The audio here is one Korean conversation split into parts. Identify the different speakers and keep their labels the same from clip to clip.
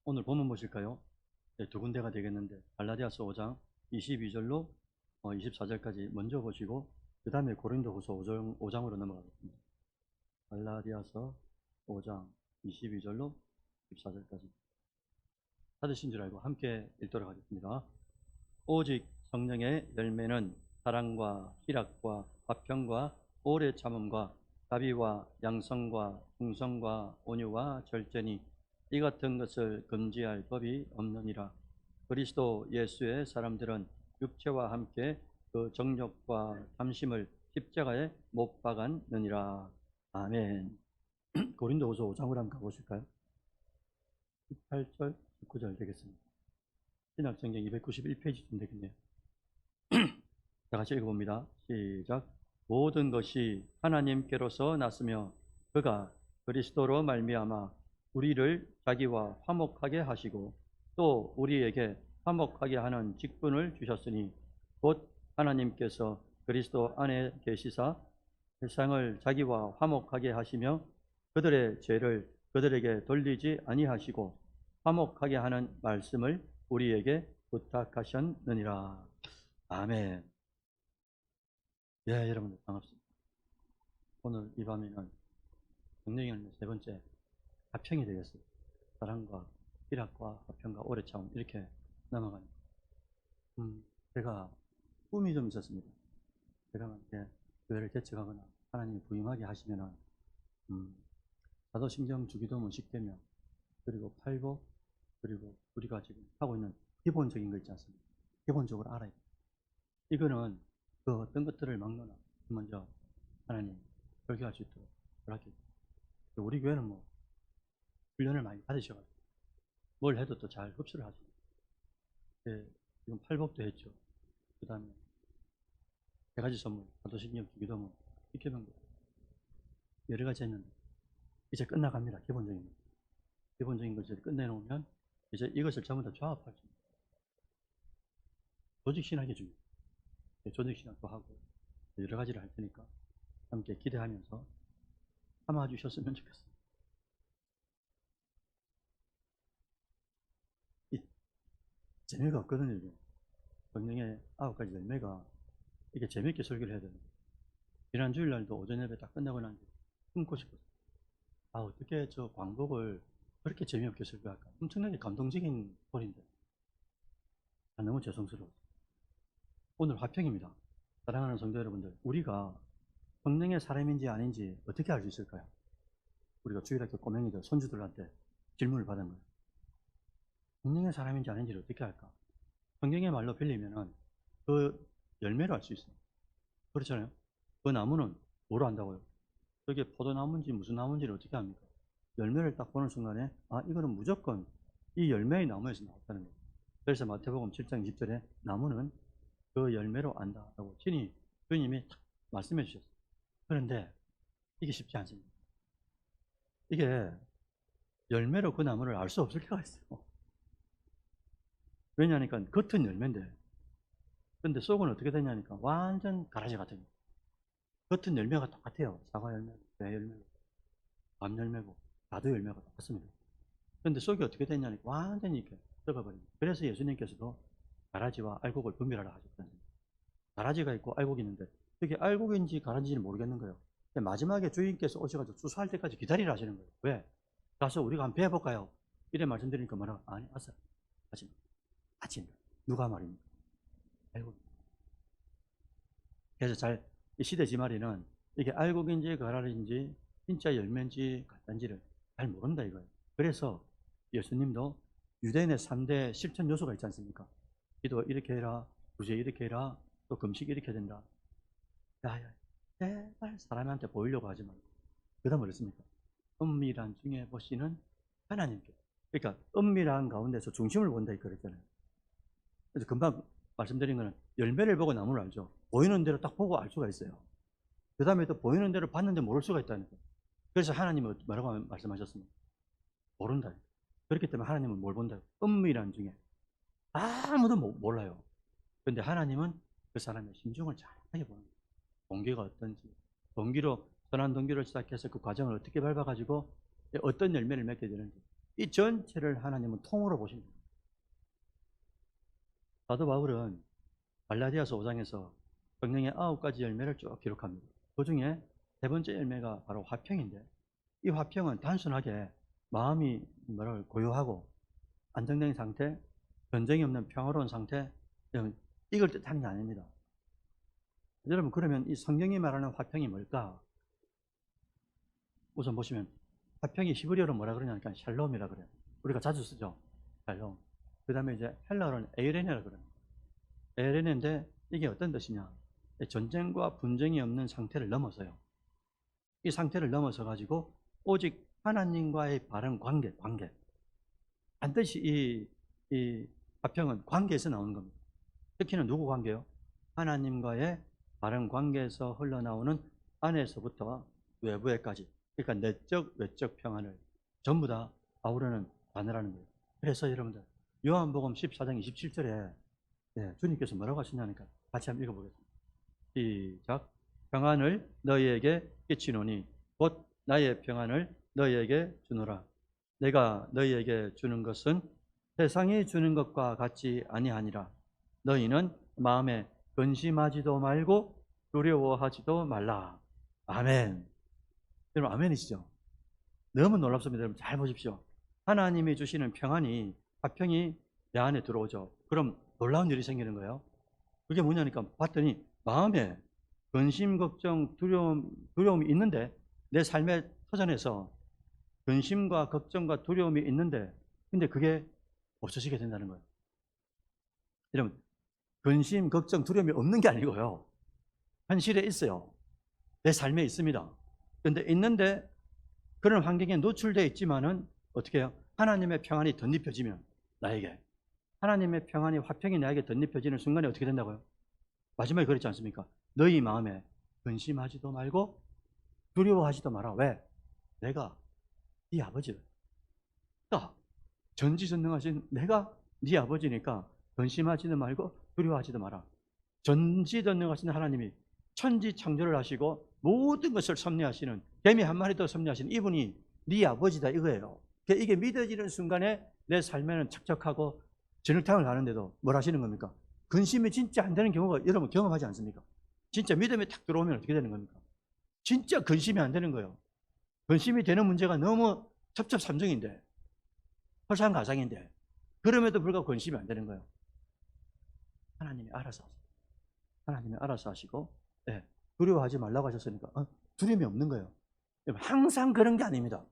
Speaker 1: 오늘 본문 보실까요? 네, 두 군데가 되겠는데 갈라디아서 5장 22절로 24절까지 먼저 보시고 그 다음에 고린도후서 5장으로 넘어가겠습니다. 갈라디아서 5장 22절로 24절까지 찾으신 줄 알고 함께 읽도록 하겠습니다. 오직 성령의 열매는 사랑과 희락과 화평과 오래 참음과 자비와 양성과 충성과 온유와 절제니 이 같은 것을 금지할 법이 없느니라. 그리스도 예수의 사람들은 육체와 함께 그 정욕과 탐심을 십자가에 못 박았느니라. 아멘. 고린도후서 5장으로 한번 가보실까요? 18절, 19절 되겠습니다. 신약성경 291페이지쯤 되겠네요. 다 같이 읽어봅니다. 시작. 모든 것이 하나님께로서 났으며 그가 그리스도로 말미암아 우리를 자기와 화목하게 하시고 또 우리에게 화목하게 하는 직분을 주셨으니 곧 하나님께서 그리스도 안에 계시사 세상을 자기와 화목하게 하시며 그들의 죄를 그들에게 돌리지 아니하시고 화목하게 하는 말씀을 우리에게 부탁하셨느니라. 아멘. 예, 여러분들 반갑습니다. 오늘 이 밤에는 성령의 열매 세 번째 화평이 되겠어요. 사랑과 희락과 화평과 오래 참음 이렇게 넘어가는. 제가 꿈이 좀 있었습니다. 제가 이렇게 교회를 개척하거나 하나님이 부임하게 하시면은 사도신경 주기도문 10계명 그리고 팔복 그리고 우리가 지금 하고 있는 기본적인 거 있지 않습니까? 기본적으로 알아야 돼요. 이거는 그 어떤 것들을 막거나 먼저 하나님 설교할 수 있도록 허락해 주세요. 우리 교회는 뭐 훈련을 많이 받으셔가지고 뭘 해도 또 잘 흡수를 하시고 지금 팔복도 했죠. 그 다음에 100가지 선물, 사도신경 주기도문, 익혀병도 여러 가지 했는데 이제 끝나갑니다. 기본적인 것. 기본적인 것을 끝내놓으면 이제 이것을 전부 다 조합할 수 있습니다. 조직신학이 중요해요. 조직신학도 하고 여러 가지를 할 테니까 함께 기대하면서 참아주셨으면 좋겠습니다. 이 재미가 없거든요. 이게. 성령의 9가지 열매가 이게 재밌게 설교를 해야 되는데 지난 주일날도 오전 예배 딱 끝나고 난 뒤에 끊고 싶었어요. 어떻게 저 광복을 그렇게 재미없게 설교할까? 엄청나게 감동적인 소리인데 너무 죄송스러웠어요. 오늘 화평입니다. 사랑하는 성도 여러분들, 우리가 성령의 사람인지 아닌지 어떻게 알 수 있을까요? 우리가 주일학교 꼬맹이들, 손주들한테 질문을 받은 거예요. 성령의 사람인지 아닌지를 어떻게 알까? 성경의 말로 빌리면은 그 열매로 알 수 있어요. 그렇잖아요? 그 나무는 뭐로 안다고요? 저게 포도나무인지 무슨 나무인지를 어떻게 합니까? 열매를 딱 보는 순간에 이거는 무조건 이 열매의 나무에서 나왔다는 거예요. 그래서 마태복음 7장 20절에 나무는 그 열매로 안다라고 주님이 딱 말씀해 주셨어요. 그런데 이게 쉽지 않습니다. 이게 열매로 그 나무를 알 수 없을 때가 있어요. 왜냐하니까 겉은 열매인데 근데 속은 어떻게 되냐니까 완전 가라지 같은 거예요. 겉은 열매가 똑같아요. 사과 열매고 배 열매고 밤 열매고 나도 열매가 똑같습니다. 그런데 속이 어떻게 되냐니까 완전히 이렇게 썩어버립니다. 그래서 예수님께서도 가라지와 알곡을 분별하라 하셨거든요. 가라지가 있고 알곡이 있는데 그게 알곡인지 가라지인지 모르겠는 거예요. 근데 마지막에 주인께서 오셔가지고 수수할 때까지 기다리라 하시는 거예요. 왜? 가서 우리가 한번 배워볼까요? 이래 말씀드리니까 뭐라고? 아니, 아싸. 아침. 누가 말입니까? 알곡. 그래서 이 시대 지말이는 이게 알곡인지 가라지인지 진짜 열매인지 가짜인지를 잘 모른다 이거예요. 그래서 예수님도 유대인의 3대 실천 요소가 있지 않습니까? 기도 이렇게 해라, 구제 이렇게 해라, 또 금식 이렇게 해야 된다. 야야, 제발 사람한테 보이려고 하지 말고. 그 다음 뭐랬습니까? 은밀한 중에 보시는 하나님께. 그러니까 은밀한 가운데서 중심을 본다 이거 그랬잖아요. 그래서 금방 말씀드린 거는 열매를 보고 나무를 알죠. 보이는 대로 딱 보고 알 수가 있어요. 그 다음에 또 보이는 대로 봤는데 모를 수가 있다는 거예요. 그래서 하나님은 뭐라고 말씀하셨습니까? 모른다. 그렇기 때문에 하나님은 뭘 본다? 은밀한 중에. 아무도 몰라요. 그런데 하나님은 그 사람의 심중을 정확하게 보는 거예요. 동기가 어떤지. 선한 동기로 시작해서 그 과정을 어떻게 밟아가지고 어떤 열매를 맺게 되는지. 이 전체를 하나님은 통으로 보십니다. 사도 바울은 갈라디아서 5장에서 성령의 9가지 열매를 쭉 기록합니다. 그 중에 세 번째 열매가 바로 화평인데, 이 화평은 단순하게 마음이 고요하고 안정된 상태, 전쟁이 없는 평화로운 상태, 이걸 뜻하는 게 아닙니다. 여러분, 그러면 이 성경이 말하는 화평이 뭘까? 우선 보시면 화평이 히브리어로 뭐라 그러냐니까 샬롬이라 그래요. 우리가 자주 쓰죠. 샬롬. 그 다음에 이제 헬라어로는 에이레네라 그래요. 에이레네인데 이게 어떤 뜻이냐? 전쟁과 분쟁이 없는 상태를 넘어서요. 이 상태를 넘어서 가지고 오직 하나님과의 바른 관계. 반드시 이 화평은 관계에서 나오는 겁니다. 특히는 누구 관계요? 하나님과의 바른 관계에서 흘러나오는 안에서부터 외부에까지, 그러니까 내적 외적 평안을 전부 다 아우르는 단어라는 거예요. 그래서 여러분들 요한복음 14장 27절에 주님께서 뭐라고 하시냐니까 같이 한번 읽어보겠습니다. 시작. 평안을 너희에게 끼치노니 곧 나의 평안을 너희에게 주노라. 내가 너희에게 주는 것은 세상이 주는 것과 같이 아니하니라. 너희는 마음에 근심하지도 말고 두려워하지도 말라. 아멘. 여러분 아멘이시죠? 너무 놀랍습니다. 여러분 잘 보십시오. 하나님이 주시는 평안이, 화평이 내 안에 들어오죠. 그럼 놀라운 일이 생기는 거예요. 그게 뭐냐니까 봤더니 마음에 근심, 걱정, 두려움이 있는데, 내 삶의 터전에서 근심과 걱정과 두려움이 있는데, 근데 그게 없어지게 된다는 거예요. 여러분, 근심, 걱정, 두려움이 없는 게 아니고요. 현실에 있어요. 내 삶에 있습니다. 그런데 있는데 그런 환경에 노출되어 있지만은 어떻게 해요? 하나님의 평안이 덧입혀지면 나에게, 하나님의 평안이, 화평이 나에게 덧입혀지는 순간에 어떻게 된다고요? 마지막에 그랬지 않습니까? 너희 마음에 근심하지도 말고 두려워하지도 마라. 왜? 내가 네 아버지다. 전지전능하신 내가 네 아버지니까 근심하지도 말고 두려워하지도 마라. 전지전능하신 하나님이 천지 창조를 하시고 모든 것을 섭리하시는, 개미 한 마리도 섭리하시는 이분이 네 아버지다 이거예요. 이게 믿어지는 순간에 내 삶에는 착착하고 진흙탕을 가는데도 뭘 하시는 겁니까? 근심이 진짜 안 되는 경우가 여러분 경험하지 않습니까? 진짜 믿음이 탁 들어오면 어떻게 되는 겁니까? 진짜 근심이 안 되는 거예요. 근심이 되는 문제가 너무 첩첩산중인데, 설상가상인데, 그럼에도 불구하고 근심이 안 되는 거예요. 하나님이 알아서 하세요. 하나님이 알아서 하시고, 두려워하지 말라고 하셨으니까 두려움이 없는 거예요. 항상 그런 게 아닙니다.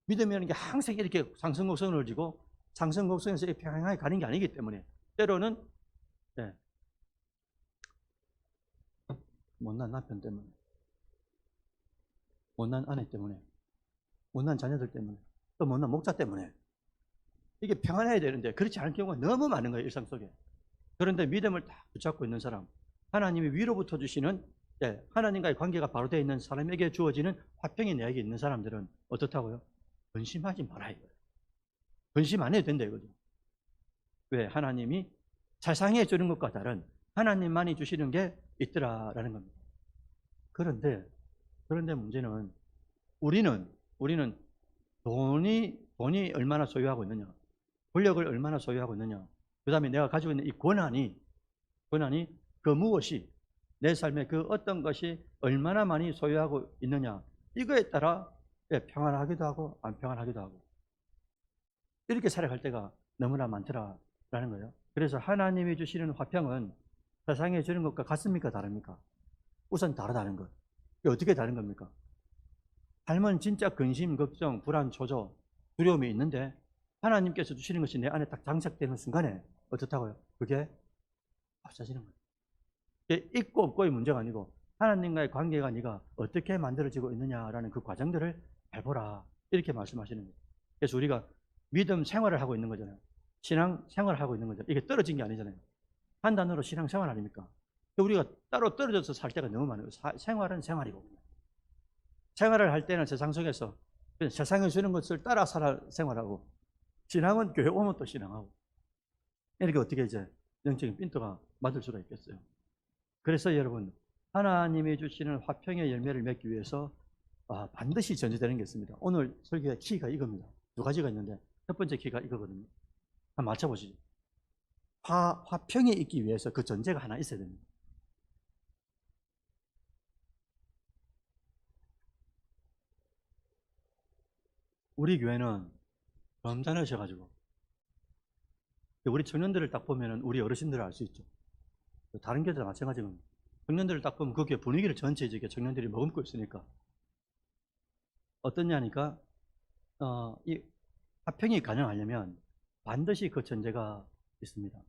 Speaker 1: 믿음이라는 게 항상 이렇게 상승곡선을 지고 상승곡선에서 평행하게 가는 게 아니기 때문에 때로는 못난 남편 때문에, 못난 아내 때문에, 못난 자녀들 때문에, 또 못난 목자 때문에 이게 평안해야 되는데 그렇지 않은 경우가 너무 많은 거예요, 일상 속에. 그런데 믿음을 딱 붙잡고 있는 사람, 하나님이 위로부터 주시는, 하나님과의 관계가 바로 되어 있는 사람에게 주어지는 화평이 내게 있는 사람들은 어떻다고요? 근심하지 마라 이거예요. 근심 안 해도 된다 이거죠. 왜? 하나님이 세상에 주는 것과 다른 하나님만이 주시는 게 있더라라는 겁니다. 그런데 문제는 우리는 돈이 얼마나 소유하고 있느냐, 권력을 얼마나 소유하고 있느냐, 그 다음에 내가 가지고 있는 이 권한이 그 무엇이, 내 삶에 그 어떤 것이 얼마나 많이 소유하고 있느냐, 이거에 따라 평안하기도 하고 안 평안하기도 하고 이렇게 살아갈 때가 너무나 많더라라는 거예요. 그래서 하나님이 주시는 화평은 세상에 주는 것과 같습니까? 다릅니까? 우선 다르다는 것. 이게 어떻게 다른 겁니까? 삶은 진짜 근심, 걱정, 불안, 초조, 두려움이 있는데 하나님께서 주시는 것이 내 안에 딱 장착되는 순간에 어떻다고요? 그게 없어지는 거예요. 이게 있고 없고의 문제가 아니고 하나님과의 관계가 네가 어떻게 만들어지고 있느냐라는 그 과정들을 잘 보라, 이렇게 말씀하시는 거예요. 그래서 우리가 믿음 생활을 하고 있는 거잖아요. 신앙 생활을 하고 있는 거죠. 이게 떨어진 게 아니잖아요. 한 단어로 신앙 생활 아닙니까? 우리가 따로 떨어져서 살 때가 너무 많아요. 생활은 생활이고, 생활을 할 때는 세상 속에서 세상에 주는 것을 따라 생활하고, 신앙은 교회 오면 또 신앙하고, 이렇게 어떻게 이제 영적인 핀트가 맞을 수가 있겠어요. 그래서 여러분, 하나님이 주시는 화평의 열매를 맺기 위해서 반드시 전제되는 게 있습니다. 오늘 설교의 키가 이겁니다. 두 가지가 있는데 첫 번째 키가 이거거든요. 한번 맞춰보시죠. 화평이 있기 위해서 그 전제가 하나 있어야 됩니다. 우리 교회는 점잖으셔가지고 우리 청년들을 딱 보면 우리 어르신들을 알 수 있죠. 다른 교회도 마찬가지입니다. 청년들을 딱 보면 그 교회 분위기를 전체적인 청년들이 머금고 있으니까 어떠냐니까 이 화평이 가능하려면 반드시 그 전제가 있습니다.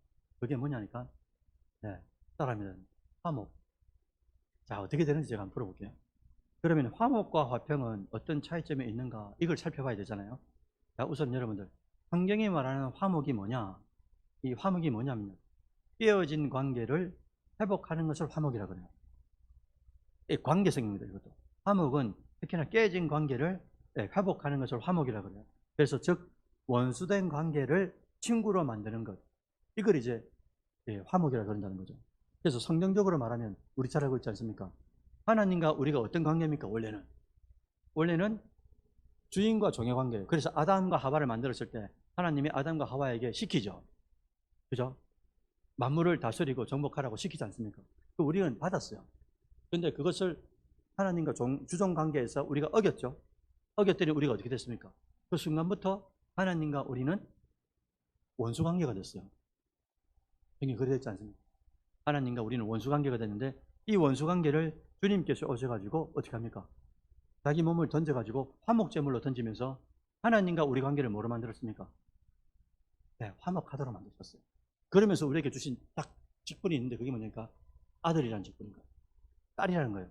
Speaker 1: 그게 뭐냐니까 따라하면 화목. 자, 어떻게 되는지 제가 한번 풀어볼게요. 그러면 화목과 화평은 어떤 차이점이 있는가 이걸 살펴봐야 되잖아요. 자, 우선 여러분들 성경이 말하는 화목이 뭐냐? 이 화목이 뭐냐면요, 깨어진 관계를 회복하는 것을 화목이라 그래요. 이 관계성입니다. 이것도 화목은 특히나 깨진 관계를 회복하는 것을 화목이라 그래요. 그래서 즉 원수된 관계를 친구로 만드는 것, 이걸 이제 화목이라 그런다는 거죠. 그래서 성경적으로 말하면 우리 잘 알고 있지 않습니까? 하나님과 우리가 어떤 관계입니까? 원래는 주인과 종의 관계예요. 그래서 아담과 하와를 만들었을 때 하나님이 아담과 하와에게 시키죠. 그죠? 만물을 다스리고 정복하라고 시키지 않습니까? 우리는 받았어요. 그런데 그것을 하나님과 주종 관계에서 우리가 어겼죠. 어겼더니 우리가 어떻게 됐습니까? 그 순간부터 하나님과 우리는 원수 관계가 됐어요. 여기 그래 됐지 않습니까? 하나님과 우리는 원수 관계가 됐는데 이 원수 관계를 주님께서 오셔가지고 어떻게 합니까? 자기 몸을 던져가지고 화목제물로 던지면서 하나님과 우리 관계를 뭐로 만들었습니까? 네, 화목하도록 만드셨어요. 그러면서 우리에게 주신 딱 직분이 있는데 그게 뭐냐니까 아들이라는 직분인 거예요. 딸이라는 거예요.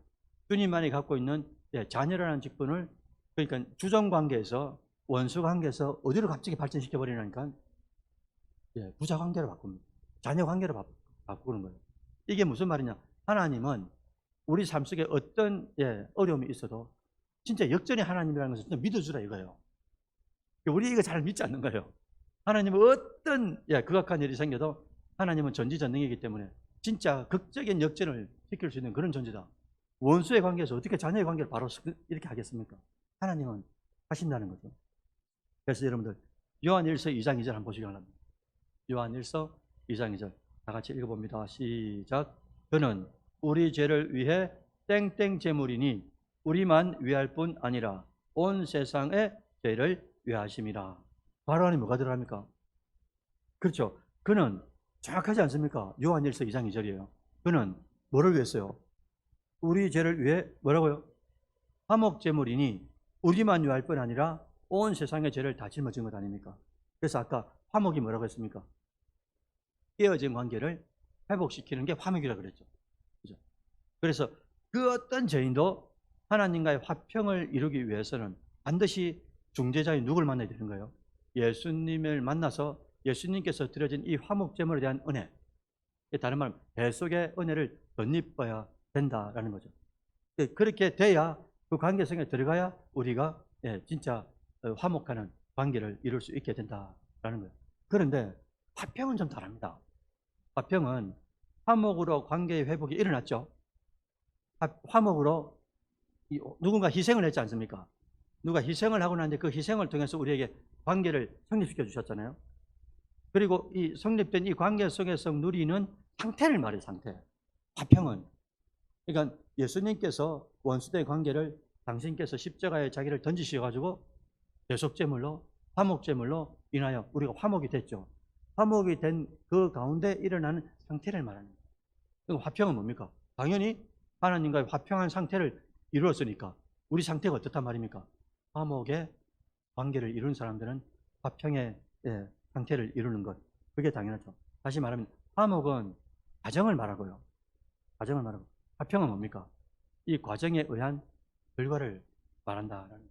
Speaker 1: 주님만이 갖고 있는 자녀라는 직분을, 그러니까 주정관계에서 원수관계에서 어디로 갑자기 발전시켜 버리니까 부자관계로 바꿉니다. 자녀관계로 바꾸는 거예요. 이게 무슨 말이냐? 하나님은 우리 삶 속에 어떤 어려움이 있어도 진짜 역전의 하나님이라는 것을 진짜 믿어주라 이거예요. 우리 이거 잘 믿지 않는 거예요. 하나님은 어떤 극악한 일이 생겨도 하나님은 전지전능이기 때문에 진짜 극적인 역전을 시킬 수 있는 그런 존재다. 원수의 관계에서 어떻게 자녀의 관계를 바로 이렇게 하겠습니까? 하나님은 하신다는 거죠. 그래서 여러분들 요한일서 2장 2절 한번 보시기 바랍니다. 요한일서 2장 2절 다 같이 읽어봅니다. 시작. 그는 우리 죄를 위해 땡땡 제물이니 우리만 위할 뿐 아니라 온 세상의 죄를 위하심이라. 바로 안에 뭐가 들어갑니까? 그렇죠. 그는 정확하지 않습니까? 요한일서 2장 2절이에요. 그는 뭐를 위했어요? 우리 죄를 위해 뭐라고요? 화목제물이니 우리만 위할 뿐 아니라 온 세상의 죄를 다 짊어진 것 아닙니까? 그래서 아까 화목이 뭐라고 했습니까? 깨어진 관계를 회복시키는 게 화목이라고 그랬죠. 그죠? 그래서 그 어떤 죄인도 하나님과의 화평을 이루기 위해서는 반드시 중재자인 누굴 만나야 되는 거예요? 예수님을 만나서 예수님께서 드려진 이 화목제물에 대한 은혜, 다른 말로 대속의 은혜를 덧입어야 된다라는 거죠. 그렇게 돼야 그 관계성에 들어가야 우리가 진짜 화목하는 관계를 이룰 수 있게 된다라는 거예요. 그런데 화평은 좀 다릅니다. 화평은 화목으로 관계의 회복이 일어났죠. 화목으로 누군가 희생을 했지 않습니까? 누가 희생을 하고 나는데 그 희생을 통해서 우리에게 관계를 성립시켜 주셨잖아요. 그리고 이 성립된 이 관계 속에서 누리는 상태를 말해요. 상태. 화평은, 그러니까 예수님께서 원수된 관계를 당신께서 십자가에 자기를 던지셔가지고 대속제물로 화목제물로 인하여 우리가 화목이 됐죠. 화목이 된 그 가운데 일어나는 상태를 말하는 거예요. 화평은 뭡니까? 당연히 하나님과의 화평한 상태를 이루었으니까 우리 상태가 어떻단 말입니까? 화목의 관계를 이룬 사람들은 화평의 상태를 이루는 것, 그게 당연하죠. 다시 말하면 화목은 과정을 말하고요. 과정을 말하고 화평은 뭡니까? 이 과정에 의한 결과를 말한다라는.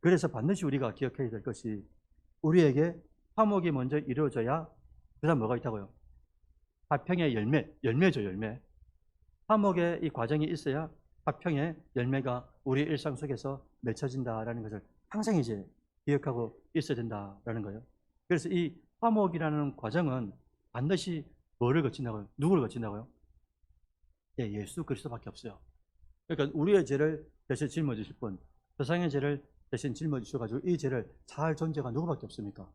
Speaker 1: 그래서 반드시 우리가 기억해야 될 것이 우리에게 화목이 먼저 이루어져야 그 다음 뭐가 있다고요? 화평의 열매죠, 열매. 화목의 이 과정이 있어야 화평의 열매가 우리 일상 속에서 맺혀진다라는 것을 항상 이제 기억하고 있어야 된다라는 거예요. 그래서 이 화목이라는 과정은 반드시 뭐를 거친다고요? 누구를 거친다고요? 예수 그리스도밖에 없어요. 그러니까 우리의 죄를 대신 짊어지실 분, 세상의 죄를 대신 짊어지셔가지고 이 죄를 사할 존재가 누구밖에 없습니까?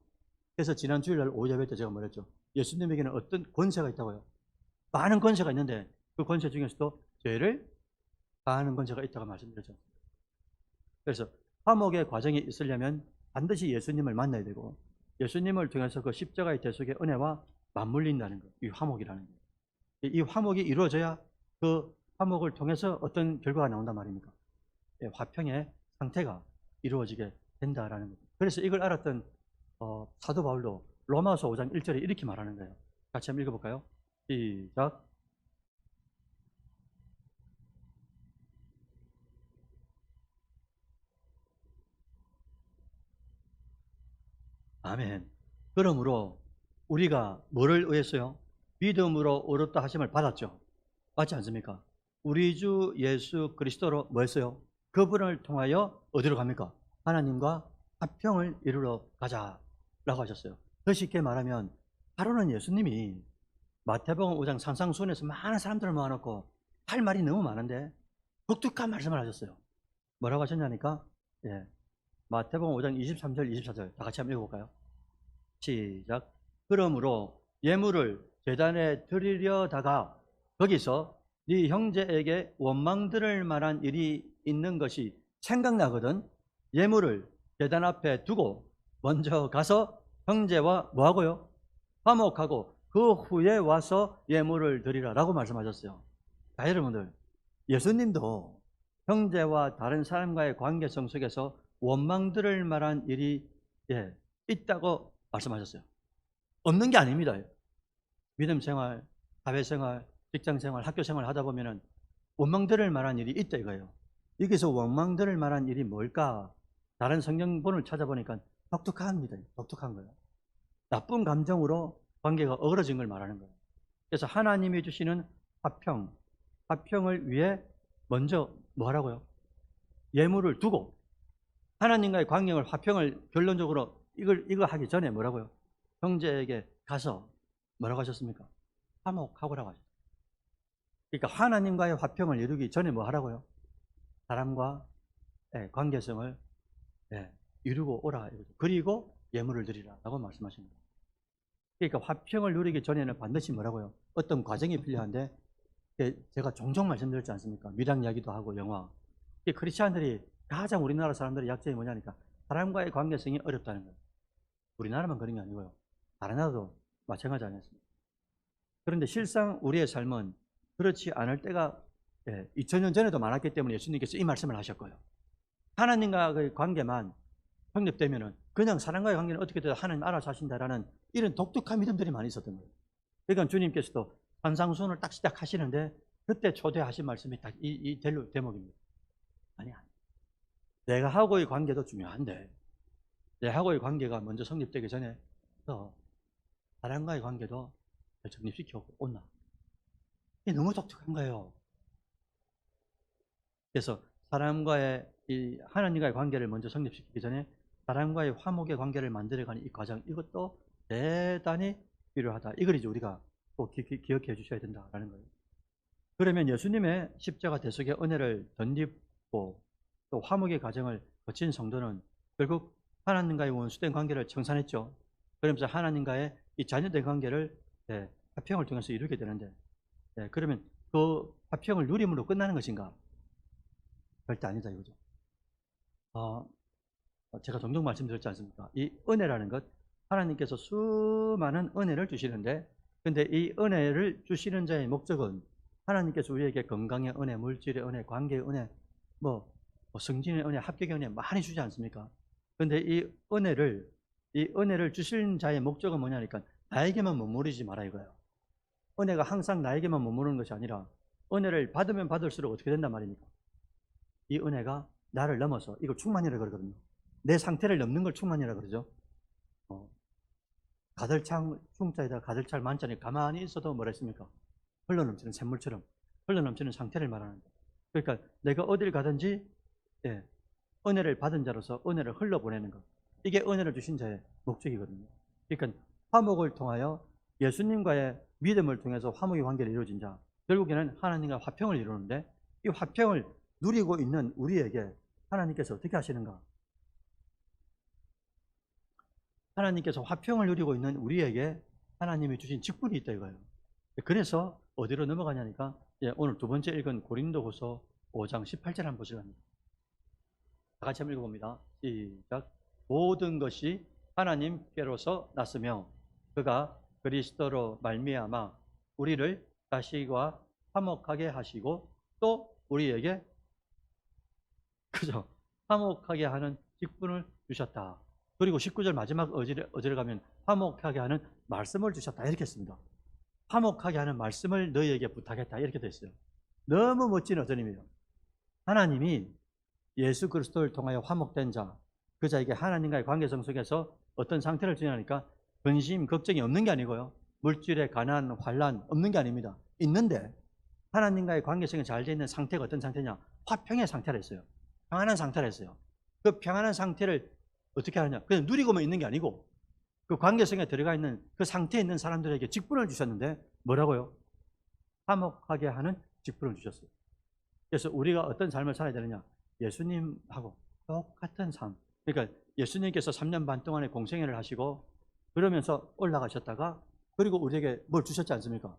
Speaker 1: 그래서 지난 주일날 오후 예배 때 제가 말했죠. 예수님에게는 어떤 권세가 있다고요? 많은 권세가 있는데 그 권세 중에서도 죄를 사하는 권세가 있다고 말씀드렸죠. 그래서 화목의 과정이 있으려면 반드시 예수님을 만나야 되고 예수님을 통해서 그 십자가의 대속의 은혜와 맞물린다는 것, 이 화목이라는 것. 이 화목이 이루어져야 그 화목을 통해서 어떤 결과가 나온단 말입니까? 화평의 상태가 이루어지게 된다라는 것. 그래서 이걸 알았던 사도 바울도 로마서 5장 1절에 이렇게 말하는 거예요. 같이 한번 읽어볼까요? 시작. 아멘. 그러므로 우리가 뭐를 의했어요? 믿음으로 의롭다 하심을 받았죠. 맞지 않습니까? 우리 주 예수 그리스도로 뭐 했어요? 그분을 통하여 어디로 갑니까? 하나님과 화평을 이루러 가자라고 하셨어요. 더 쉽게 말하면 바로는 예수님이 마태복음 5장 산상수훈에서 많은 사람들을 모아놓고 할 말이 너무 많은데 독특한 말씀을 하셨어요. 뭐라고 하셨냐니까? 예. 마태복음 5장 23절, 24절 다 같이 한번 읽어볼까요? 시작. 그러므로 예물을 제단에 드리려다가 거기서 네 형제에게 원망 들을 만한 일이 있는 것이 생각나거든 예물을 제단 앞에 두고 먼저 가서 형제와 뭐하고요? 화목하고 그 후에 와서 예물을 드리라라고 말씀하셨어요. 자, 여러분들 예수님도 형제와 다른 사람과의 관계성 속에서 원망 들을 만한 일이 있다고 말씀하셨어요. 없는 게 아닙니다. 믿음 생활, 사회 생활, 직장 생활, 학교 생활 하다 보면은 원망 들을 만한 일이 있다 이거예요. 여기서 원망 들을 만한 일이 뭘까? 다른 성경본을 찾아보니까 독특합니다. 독특한 거예요. 나쁜 감정으로 관계가 어그러진 걸 말하는 거예요. 그래서 하나님이 주시는 화평을 위해 먼저 뭐 하라고요? 예물을 두고 하나님과의 관계를 화평을 결론적으로 이거 하기 전에 뭐라고요? 형제에게 가서 뭐라고 하셨습니까? 화목하고라고 하셨어요. 그러니까 하나님과의 화평을 이루기 전에 뭐 하라고요? 사람과 관계성을 이루고 오라. 그리고 예물을 드리라라고 말씀하십니다. 그러니까 화평을 누리기 전에는 반드시 뭐라고요? 어떤 과정이 필요한데 제가 종종 말씀드렸지 않습니까? 미랑 이야기도 하고 영화. 크리스찬들이 가장 우리나라 사람들의 약점이 뭐냐니까 사람과의 관계성이 어렵다는 거예요. 우리나라만 그런 게 아니고요. 다른 나라도 마찬가지 아니었습니까? 그런데 실상 우리의 삶은 그렇지 않을 때가 2000년 전에도 많았기 때문에 예수님께서 이 말씀을 하셨고요. 하나님과의 관계만 확립되면은 그냥 사람과의 관계는 어떻게 돼도 하나님 알아서 하신다라는 이런 독특한 믿음들이 많이 있었던 거예요. 그러니까 주님께서도 산상수훈을 딱 시작하시는데 그때 초대하신 말씀이 딱 이 대목입니다. 아니야. 내가 하고의 관계도 중요한데 내하고의 관계가 먼저 성립되기 전에 사람과의 관계도 정립시켜 온나. 이게 너무 독특한 거예요. 그래서 사람과의 이 하나님과의 관계를 먼저 성립시키기 전에 사람과의 화목의 관계를 만들어가는 이 과정, 이것도 대단히 필요하다. 이걸 이제 우리가 꼭 기억해 주셔야 된다라는 거예요. 그러면 예수님의 십자가 대속의 은혜를 덧입고 또 화목의 과정을 거친 성도는 결국 하나님과의 원수된 관계를 청산했죠. 그러면서 하나님과의 이 자녀된 관계를 화평을 통해서 이루게 되는데 그러면 그 화평을 누림으로 끝나는 것인가? 절대 아니다 이거죠. 제가 종종 말씀드렸지 않습니까? 이 은혜라는 것 하나님께서 수많은 은혜를 주시는데 근데 이 은혜를 주시는 자의 목적은 하나님께서 우리에게 건강의 은혜, 물질의 은혜, 관계의 은혜, 성진의 은혜, 합격의 은혜 많이 주지 않습니까? 근데 이 은혜를 주시는 자의 목적은 뭐냐니까 나에게만 머무르지 마라 이거예요. 은혜가 항상 나에게만 머무르는 것이 아니라 은혜를 받으면 받을수록 어떻게 된단 말입니까? 이 은혜가 나를 넘어서 이걸 충만이라고 그러거든요. 내 상태를 넘는 걸 충만이라고 그러죠. 가득찬 충자에다 가득찬 만찬이 가만히 있어도 뭐라 했습니까? 흘러넘치는 샘물처럼 흘러넘치는 상태를 말하는 거예요. 그러니까 내가 어딜 가든지 은혜를 받은 자로서 은혜를 흘러보내는 것. 이게 은혜를 주신 자의 목적이거든요. 그러니까 화목을 통하여 예수님과의 믿음을 통해서 화목의 관계를 이루어진 자, 결국에는 하나님과 화평을 이루는데 이 화평을 누리고 있는 우리에게 하나님께서 어떻게 하시는가? 하나님께서 화평을 누리고 있는 우리에게 하나님이 주신 직분이 있다 이거예요. 그래서 어디로 넘어가냐니까 오늘 두 번째 읽은 고린도후서 5장 18절 한번 보시려 합니다. 다 같이 한번 읽어봅니다. 시작. 모든 것이 하나님께로서 났으며 그가 그리스도로 말미암아 우리를 자식과 화목하게 하시고 또 우리에게 그죠? 화목하게 하는 직분을 주셨다. 그리고 19절 마지막 어디를 가면 화목하게 하는 말씀을 주셨다 이렇게 했습니다. 화목하게 하는 말씀을 너희에게 부탁했다 이렇게 됐어요. 너무 멋진 어전입니다. 하나님이 예수 그리스도를 통하여 화목된 자, 그 자에게 하나님과의 관계성 속에서 어떤 상태를 주냐니까 근심, 걱정이 없는 게 아니고요. 물질의 가난, 환란 없는 게 아닙니다. 있는데 하나님과의 관계성이 잘 되어 있는 상태가 어떤 상태냐? 화평의 상태라 했어요. 평안한 상태라 했어요. 그 평안한 상태를 어떻게 하느냐? 그냥 누리고만 있는 게 아니고 그 관계성에 들어가 있는 그 상태에 있는 사람들에게 직분을 주셨는데 뭐라고요? 화목하게 하는 직분을 주셨어요. 그래서 우리가 어떤 삶을 살아야 되느냐? 예수님하고 똑같은 삶. 그러니까 예수님께서 3년 반 동안의 공생애를 하시고 그러면서 올라가셨다가 그리고 우리에게 뭘 주셨지 않습니까?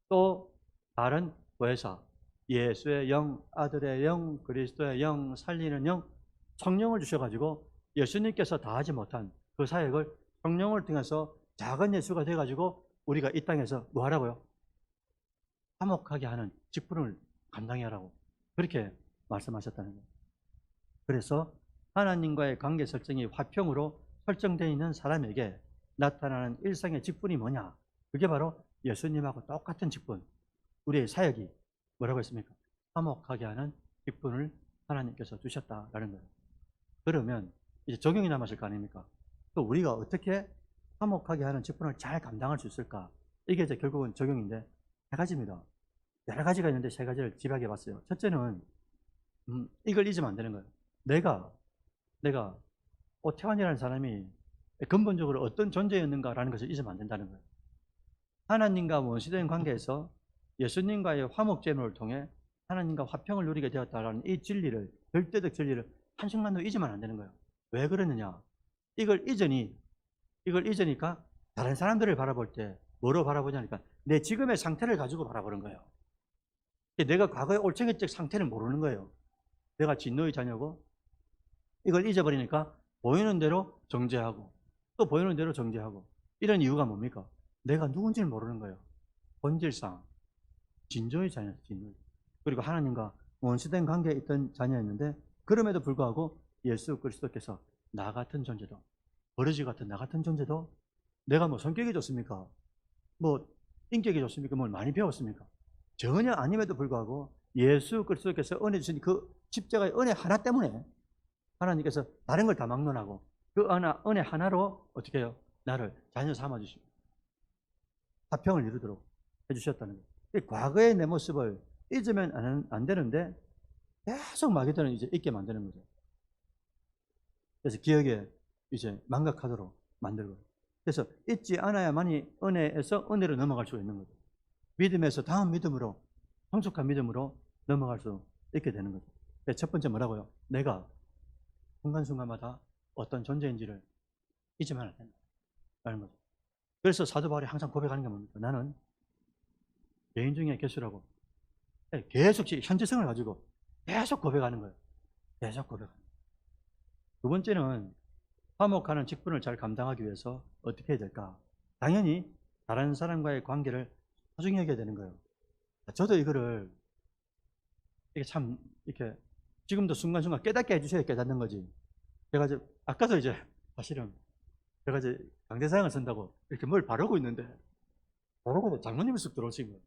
Speaker 1: 또 다른 보혜사, 예수의 영, 아들의 영, 그리스도의 영, 살리는 영, 성령을 주셔가지고 예수님께서 다 하지 못한 그 사역을 성령을 통해서 작은 예수가 돼가지고 우리가 이 땅에서 뭐 하라고요? 화목하게 하는 직분을 감당해야 하라고 그렇게 말씀하셨다는 거예요. 그래서 하나님과의 관계 설정이 화평으로 설정되어 있는 사람에게 나타나는 일상의 직분이 뭐냐? 그게 바로 예수님하고 똑같은 직분. 우리의 사역이 뭐라고 했습니까? 화목하게 하는 직분을 하나님께서 주셨다라는 거예요. 그러면 이제 적용이 남았을 거 아닙니까? 또 우리가 어떻게 화목하게 하는 직분을 잘 감당할 수 있을까? 이게 이제 결국은 적용인데 세 가지입니다. 여러 가지가 있는데 세 가지를 집약해 봤어요. 첫째는 이걸 잊으면 안 되는 거예요. 내가 오태환이라는 사람이 근본적으로 어떤 존재였는가라는 것을 잊으면 안 된다는 거예요. 하나님과 원수된 관계에서 예수님과의 화목제물을 통해 하나님과 화평을 누리게 되었다라는 이 진리를, 절대적 진리를 한순간도 잊으면 안 되는 거예요. 왜 그러느냐? 이걸 잊으니까 다른 사람들을 바라볼 때 뭐로 바라보냐니까 내 지금의 상태를 가지고 바라보는 거예요. 내가 과거의 올챙이적 상태를 모르는 거예요. 내가 진노의 자녀고 이걸 잊어버리니까 보이는 대로 정죄하고 또 보이는 대로 정죄하고 이런 이유가 뭡니까? 내가 누군지를 모르는 거예요. 본질상 진노의 자녀였어요. 진노의. 그리고 하나님과 원수된 관계에 있던 자녀였는데 그럼에도 불구하고 예수 그리스도께서 나 같은 존재도 버러지 같은 나 같은 존재도 내가 뭐 성격이 좋습니까? 뭐 인격이 좋습니까? 뭘 많이 배웠습니까? 전혀 아님에도 불구하고 예수 그리스도께서 은혜 주신 그 십자가의 은혜 하나 때문에 하나님께서 다른 걸 다 막론하고 그 은혜 하나로 어떻게 해요? 나를 자녀 삼아주시고 화평을 이루도록 해주셨다는 거예요. 과거의 내 모습을 잊으면 안 되는데 계속 마귀들은 이제 잊게 만드는 거죠. 그래서 기억에 이제 망각하도록 만들고 그래서 잊지 않아야만이 은혜에서 은혜로 넘어갈 수가 있는 거죠. 믿음에서 다음 믿음으로 성숙한 믿음으로 넘어갈 수 있게 되는 거죠. 첫 번째 뭐라고요? 내가 순간순간마다 어떤 존재인지를 잊으면 안 된다는 거죠. 그래서 사도 바울이 항상 고백하는 게 뭡니까? 나는 개인 중에 개수라고 계속 현재성을 가지고 계속 고백하는 거예요. 계속 고백하는 거예요. 두 번째는 화목하는 직분을 잘 감당하기 위해서 어떻게 해야 될까? 당연히 다른 사람과의 관계를 소중히 여겨야 되는 거예요. 저도 이거를 이게 참 이렇게 지금도 순간순간 깨닫게 해주셔야 깨닫는 거지. 제가 이제 아까도 이제 사실은 제가 이제 강대사양을 쓴다고 이렇게 뭘 바르고 있는데 바르고 장로님이 쑥 들어오신 거예요.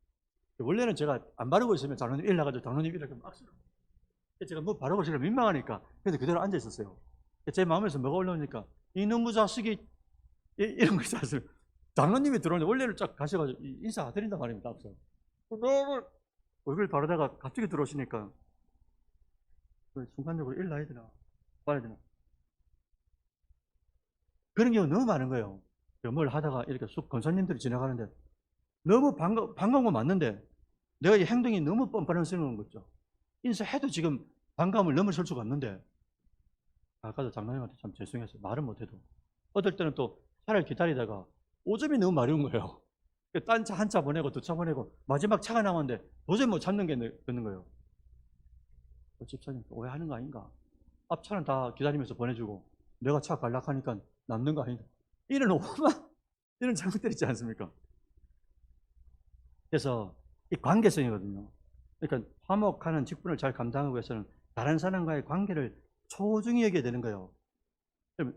Speaker 1: 원래는 제가 안 바르고 있으면 장로님 일나가지고 장로님 이렇게 막 제가 뭐 바르고 있으면 민망하니까 그래서 그대로 앉아 있었어요. 제 마음에서 뭐가 올라오니까 이놈의 자식이 이런 거 있었어요. 장로님이 들어오는데 원래는 쫙 가셔가지고 인사드린단 말입니다. 앞서 얼굴 바르다가 갑자기 들어오시니까 순간적으로 일나야 되나 말아야 되나 그런 경우 너무 많은 거예요. 뭘 하다가 이렇게 쑥 권사님들이 지나가는데 너무 반가운 건 맞는데 내가 이 행동이 너무 뻔뻔스러운 거죠. 인사해도 지금 반감을 넘어설 수가 없는데 아까도 장로님한테 참 죄송했어요. 말은 못해도 어떨 때는 또 차를 기다리다가 오줌이 너무 마려운 거예요. 딴 차 한 차 보내고 두 차 보내고 마지막 차가 남았는데 도저히 못 찾는 게 되는 거예요. 집사님 오해하는 거 아닌가? 앞차는 다 기다리면서 보내주고 내가 차 갈락하니까 남는 거 아닌가? 이런 오만 이런 잘못들 있지 않습니까? 그래서 이 관계성이거든요. 그러니까 화목하는 직분을 잘 감당하기 위해서는 다른 사람과의 관계를 소중히 여겨야 되는 거예요.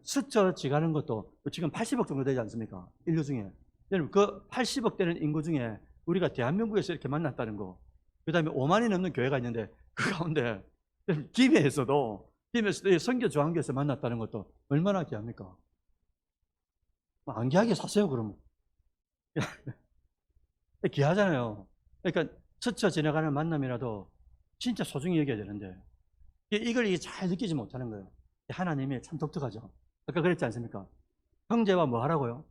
Speaker 1: 스쳐지가는 것도 지금 80억 정도 되지 않습니까? 인류 중에. 여러분 그 80억 되는 인구 중에 우리가 대한민국에서 이렇게 만났다는 거, 그 다음에 5만이 넘는 교회가 있는데 그 가운데 김해에서도 선교 조항교에서 만났다는 것도 얼마나 귀합니까? 안 귀하게 사세요 그러면. 귀하잖아요. 그러니까 스쳐 지나가는 만남이라도 진짜 소중히 여겨야 되는데 이걸 잘 느끼지 못하는 거예요. 하나님이 참 독특하죠. 아까 그랬지 않습니까? 형제와 뭐 하라고요?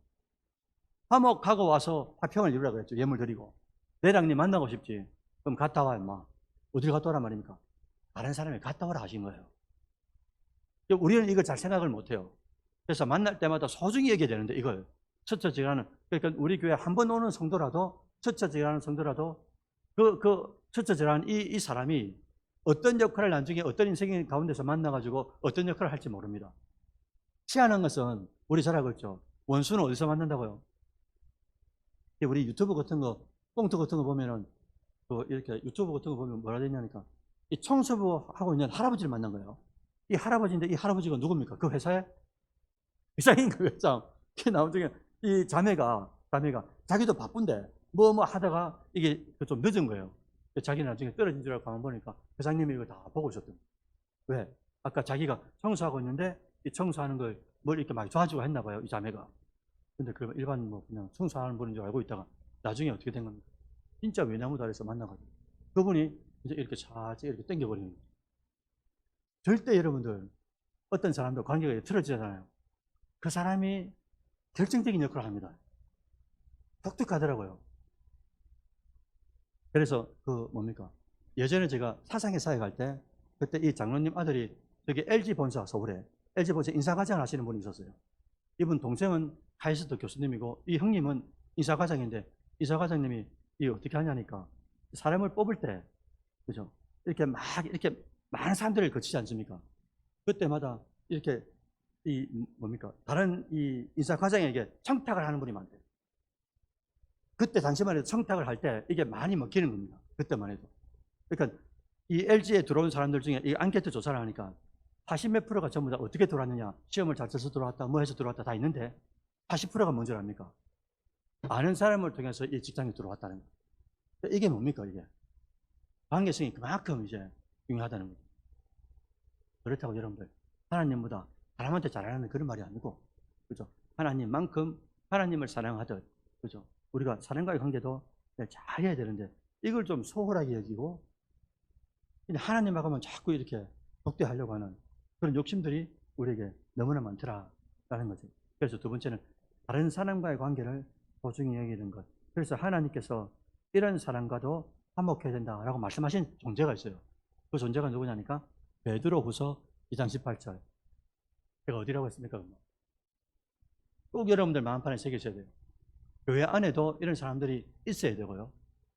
Speaker 1: 화목하고 와서 화평을 이루라고 했죠. 예물 드리고. 내랑 네 만나고 싶지? 그럼 갔다 와 임마. 어딜 갔다 오란 말입니까? 다른 사람이 갔다 오라 하신 거예요. 우리는 이걸 잘 생각을 못해요. 그래서 만날 때마다 소중히 여겨야 되는데 이걸 스쳐지가는, 그러니까 우리 교회 한 번 오는 성도라도, 스쳐지가는 성도라도 스쳐지가는 이 사람이 어떤 역할을 나중에 어떤 인생 가운데서 만나가지고 어떤 역할을 할지 모릅니다. 희한한 것은 우리 잘 알고 있죠. 원수는 어디서 만난다고요? 우리 유튜브 같은 거, 꽁트 같은 거 보면은 이렇게 유튜브 같은 거 보면 뭐라 되냐니까 이 청소부 하고 있는 할아버지를 만난 거예요. 이 할아버지인데 이 할아버지가 누굽니까? 그 회사에? 회장인 그 회장. 그 나중에 이 자매가 자기도 바쁜데 뭐 하다가 이게 좀 늦은 거예요. 자기는 나중에 떨어진 줄 알고 가만 보니까 회장님이 이걸 다 보고 있었던 거예요. 왜? 아까 자기가 청소하고 있는데 이 청소하는 걸 뭘 이렇게 많이 도와주고 했나 봐요, 이 자매가. 근데 그러면 일반 뭐 그냥 청소하는 분인 줄 알고 있다가 나중에 어떻게 된 겁니까? 진짜 외나무 다리에서 만나가지고 그분이 이제 이렇게 살짝 이렇게 당겨버리는 거예요. 절대 여러분들 어떤 사람도 관계가 틀어지잖아요. 그 사람이 결정적인 역할을 합니다. 독특하더라고요. 그래서 뭡니까? 예전에 제가 사상의 사회 갈 때 그때 이 장로님 아들이 저기 LG 본사, 서울에 LG 본사 인사과장을 하시는 분이 있었어요. 이분 동생은 카이스트 교수님이고 이 형님은 인사과장인데 인사과장님이 이 어떻게 하냐니까 사람을 뽑을 때 그죠? 이렇게 많은 사람들을 거치지 않습니까? 그때마다 이렇게 다른 이 인사과장에게 청탁을 하는 분이 많대요. 그때 당시만 해도 청탁을 할 때 이게 많이 먹히는 겁니다. 그때만 해도. 그러니까 이 LG에 들어온 사람들 중에 이 앙케이트 조사를 하니까 80몇 프로가 전부 다 어떻게 들어왔느냐, 시험을 잘 쳐서 들어왔다, 뭐 해서 들어왔다 다 있는데 80%가 뭔지 압니까? 아는 사람을 통해서 이 직장에 들어왔다는 거예요. 이게 뭡니까 이게? 관계성이 그만큼 이제 중요하다는 거죠. 그렇다고 여러분들 하나님보다 사람한테 잘하는 그런 말이 아니고, 그죠? 하나님만큼 하나님을 사랑하듯, 그죠? 우리가 사람과의 관계도 잘해야 되는데 이걸 좀 소홀하게 여기고 하나님하고만 자꾸 이렇게 독대하려고 하는 그런 욕심들이 우리에게 너무나 많더라라는 거죠. 그래서 두 번째는 다른 사람과의 관계를 소중히 여기는 것. 그래서 하나님께서 이런 사람과도 화목해야 된다라고 말씀하신 존재가 있어요. 그 존재가 누구냐니까 베드로후서 2장 18절. 제가 어디라고 했습니까? 꼭 여러분들 마음판에 새기셔야 돼요. 교회 안에도 이런 사람들이 있어야 되고요.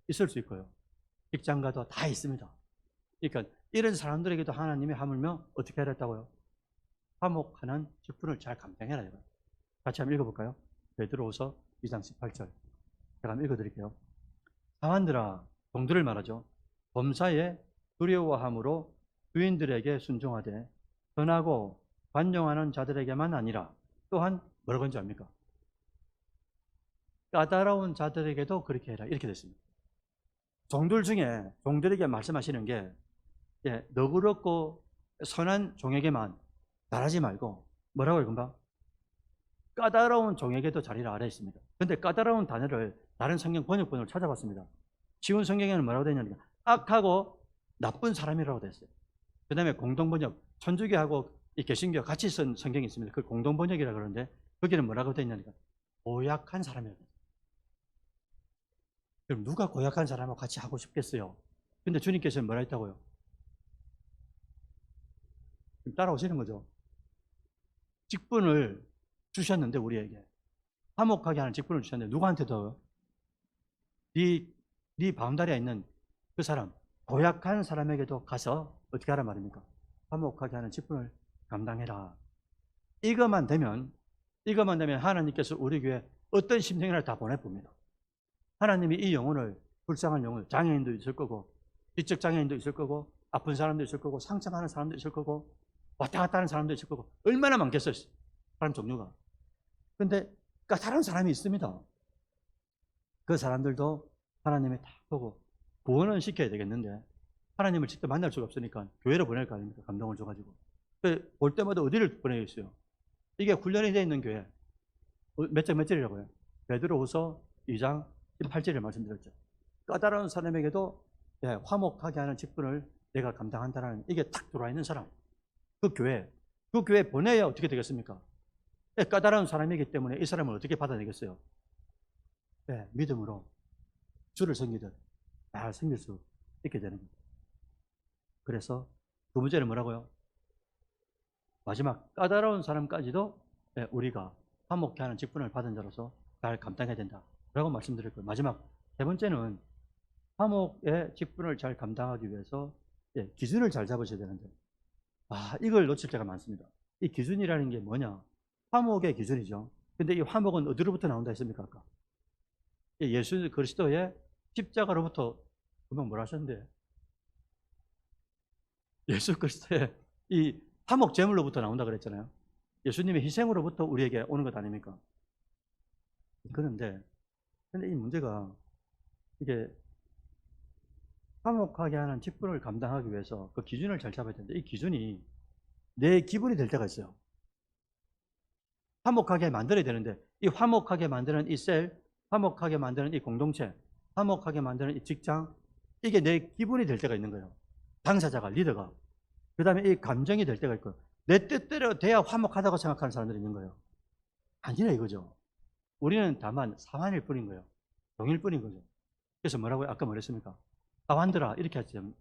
Speaker 1: 있을 수 있고요. 직장가도 다 있습니다. 그러니까 이런 사람들에게도 하나님이 하물며 어떻게 하라 했다고요? 화목하는 직분을 잘 감당해라. 이거예요. 같이 한번 읽어볼까요? 베드로후서 2장 18절. 제가 한번 읽어드릴게요. 사환들아, 종들을 말하죠. 범사에 두려워함으로 주인들에게 순종하되 선하고 관용하는 자들에게만 아니라 또한 뭐라고 하는지 압니까? 까다로운 자들에게도 그렇게 해라. 이렇게 됐습니다. 종들 중에 종들에게 말씀하시는 게 너그럽고 선한 종에게만 잘하지 말고 뭐라고 읽은가? 까다로운 종에게도 잘하라 알아 있습니다. 그런데 까다로운 단어를 다른 성경 번역본으로 찾아봤습니다. 쉬운 성경에는 뭐라고 되어 있냐면 악하고 나쁜 사람이라고 되어 있어요. 그 다음에 공동번역, 천주교하고 이 개신교 같이 쓴 성경이 있습니다. 그 공동번역이라고 그러는데 거기는 뭐라고 되어 있냐니까 고약한 사람이라고. 그럼 누가 고약한 사람하고 같이 하고 싶겠어요? 근데 주님께서는 뭐라 했다고요? 따라오시는 거죠. 직분을 주셨는데 우리에게 화목하게 하는 직분을 주셨는데 누구한테 더? 네 바운다리에 있는 그 사람, 고약한 사람에게도 가서 어떻게 하란 말입니까? 화목하게 하는 직분을 감당해라. 이것만 되면 하나님께서 우리 교회에 어떤 심령이나 다 보내봅니다. 하나님이 이 영혼을, 불쌍한 영혼, 장애인도 있을 거고, 지적 장애인도 있을 거고, 아픈 사람도 있을 거고, 상처받는 사람도 있을 거고, 왔다 갔다 하는 사람도 있을 거고, 얼마나 많겠어요, 사람 종류가. 근데 까다로운 사람이 있습니다. 그 사람들도 하나님이 다 보고 구원은 시켜야 되겠는데 하나님을 직접 만날 수가 없으니까 교회로 보낼 거 아닙니까? 감동을 줘가지고. 볼 때마다 어디를 보내겠어요? 이게 훈련이 되어 있는 교회. 몇 절이라고요? 베드로후서 2장 18절을 말씀드렸죠. 까다로운 사람에게도 화목하게 하는 직분을 내가 감당한다는 이게 탁 들어와 있는 사람. 그 교회 보내야 어떻게 되겠습니까? 까다로운 사람이기 때문에 이 사람을 어떻게 받아내겠어요? 믿음으로 주를 섬기듯 잘 섬길 수 있게 되는 겁니다. 그래서 두 번째는 뭐라고요? 마지막 까다로운 사람까지도 우리가 화목케 하는 직분을 받은 자로서 잘 감당해야 된다 라고 말씀드릴 거예요. 마지막 세 번째는 화목의 직분을 잘 감당하기 위해서 기준을 잘 잡으셔야 되는데 이걸 놓칠 때가 많습니다. 이 기준이라는 게 뭐냐? 화목의 기준이죠. 근데 이 화목은 어디로부터 나온다 했습니까? 아까 예수 그리스도의 십자가로부터 금방 뭐라 하셨는데 예수 그리스도의 이 화목 제물로부터 나온다 그랬잖아요. 예수님의 희생으로부터 우리에게 오는 것 아닙니까? 그런데 이 문제가 이게 화목하게 하는 직분을 감당하기 위해서 그 기준을 잘 잡아야 되는데 이 기준이 내 기분이 될 때가 있어요. 화목하게 만들어야 되는데 이 화목하게 만드는 이 셀, 화목하게 만드는 이 공동체, 화목하게 만드는 이 직장, 이게 내 기분이 될 때가 있는 거예요. 당사자가, 리더가. 그 다음에 이 감정이 될 때가 있고 내 뜻대로 돼야 화목하다고 생각하는 사람들이 있는 거예요. 아니라 이거죠. 우리는 다만 사환일 뿐인 거예요. 종일 뿐인 거죠. 그래서 뭐라고요? 아까 뭐랬습니까? 사환들아 이렇게 하죠.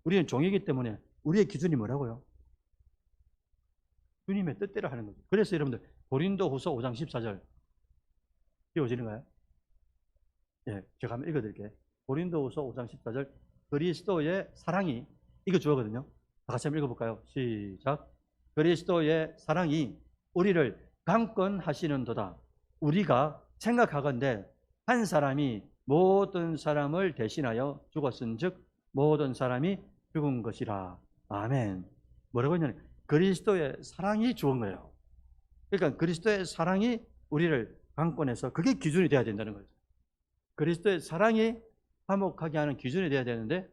Speaker 1: 우리는 종이기 때문에 우리의 기준이 뭐라고요? 주님의 뜻대로 하는 거죠. 그래서 여러분들 고린도후서 5장 14절 띄워지는가요? 제가 한번 읽어드릴게요. 고린도후서 5장 14절 그리스도의 사랑이 이거 주어거든요. 다 같이 한번 읽어볼까요? 시작. 그리스도의 사랑이 우리를 강권하시는도다. 우리가 생각하건대 한 사람이 모든 사람을 대신하여 죽었은즉 모든 사람이 죽은 것이라. 아멘. 뭐라고 했냐면 그리스도의 사랑이 죽은 거예요. 그러니까 그리스도의 사랑이 우리를 강권해서 그게 기준이 돼야 된다는 거죠. 그리스도의 사랑이 화목하게 하는 기준이 돼야 되는데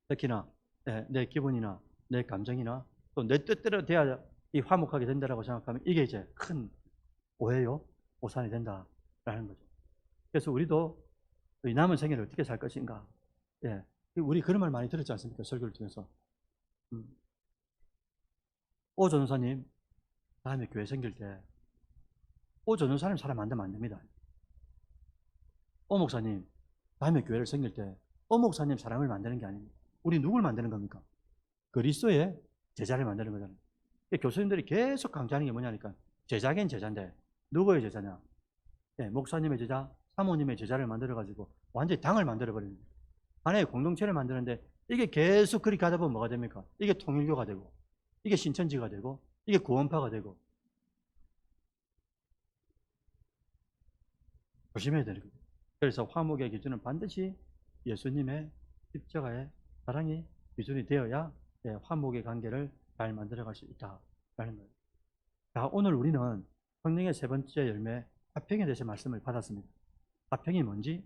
Speaker 1: 특히나 내 기분이나 내 감정이나 또 내 뜻대로 돼야 이 화목하게 된다라고 생각하면 이게 이제 큰 오해요, 오산이 된다라는 거죠. 그래서 우리도 이 남은 생애를 어떻게 살 것인가? 우리 그런 말 많이 들었지 않습니까? 설교를 통해서. 오 전도사님, 다음에 교회 생길 때 오 전도사님 사람 만들면 안 됩니다. 오 목사님, 다음에 교회를 생길 때 오 목사님 사람을 만드는 게 아닙니다. 우리 누굴 만드는 겁니까? 그리스도의 제자를 만드는 거잖아요. 교수님들이 계속 강조하는 게 뭐냐니까 제자긴 제자인데 누구의 제자냐? 목사님의 제자, 사모님의 제자를 만들어가지고 완전히 당을 만들어버리는 거예요. 하나의 공동체를 만드는데 이게 계속 그렇게 하다 보면 뭐가 됩니까? 이게 통일교가 되고 이게 신천지가 되고 이게 구원파가 되고 조심해야 되는 거예요. 그래서 화목의 기준은 반드시 예수님의 십자가의 사랑이 기준이 되어야 화목의 관계를 잘 만들어갈 수 있다라는 거예요. 자, 오늘 우리는 성령의 세 번째 열매 화평에 대해서 말씀을 받았습니다. 화평이 뭔지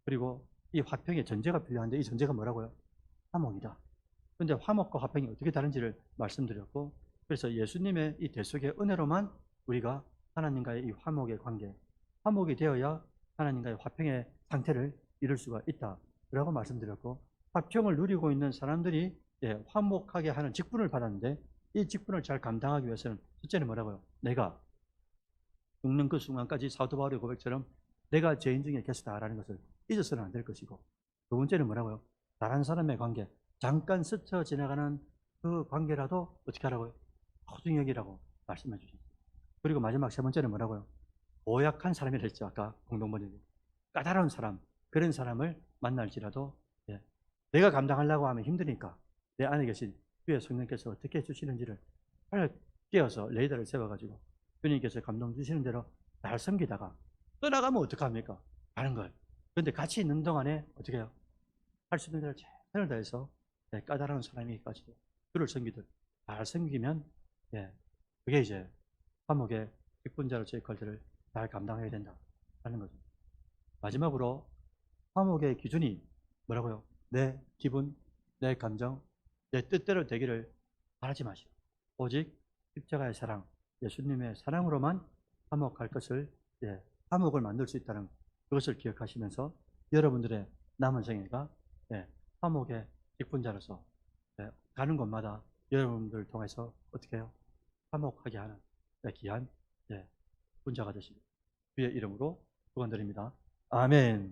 Speaker 1: 그리고 이 화평의 전제가 필요한데 이 전제가 뭐라고요? 화목이다. 그런데 화목과 화평이 어떻게 다른지를 말씀드렸고 그래서 예수님의 이 대속의 은혜로만 우리가 하나님과의 이 화목의 관계, 화목이 되어야 하나님과의 화평의 상태를 이룰 수가 있다라고 말씀드렸고 화평을 누리고 있는 사람들이 화목하게 하는 직분을 받았는데 이 직분을 잘 감당하기 위해서는 첫째는 뭐라고요? 내가 죽는 그 순간까지 사도 바울의 고백처럼 내가 죄인 중에 계시다라는 것을 잊어서는 안 될 것이고 두 번째는 뭐라고요? 다른 사람의 관계, 잠깐 스쳐 지나가는 그 관계라도 어떻게 하라고요? 소중히 여기라고 말씀해 주셨습니다. 그리고 마지막 세 번째는 뭐라고요? 고약한 사람이라 했죠. 아까 공동번역이. 까다로운 사람, 그런 사람을 만날지라도 예. 내가 감당하려고 하면 힘드니까 내 안에 계신 주의 성령께서 어떻게 해주시는지를 잘 깨어서 레이더를 세워가지고 주님께서 감동 주시는 대로 잘 섬기다가 떠나가면 어떡합니까? 가는 걸. 그런데 같이 있는 동안에 어떻게 해요? 할 수 있는 대로 최선을 다해서 예, 까다로운 사람에게까지도 주를 섬기듯 잘 섬기면 예, 그게 이제 감옥의 직분자로서의 역할들을 잘 감당해야 된다라는 거죠. 마지막으로 화목의 기준이 뭐라고요? 내 기분, 내 감정, 내 뜻대로 되기를 바라지 마시오. 오직 십자가의 사랑, 예수님의 사랑으로만 화목할 것을, 예, 화목을 만들 수 있다는 그것을 기억하시면서 여러분들의 남은 생애가 예, 화목의 직분자로서 예, 가는 곳마다 여러분들을 통해서 어떻게 해요? 화목하게 하는 예, 귀한 예, 분자가 되시길 주의 이름으로 축원드립니다. 아멘.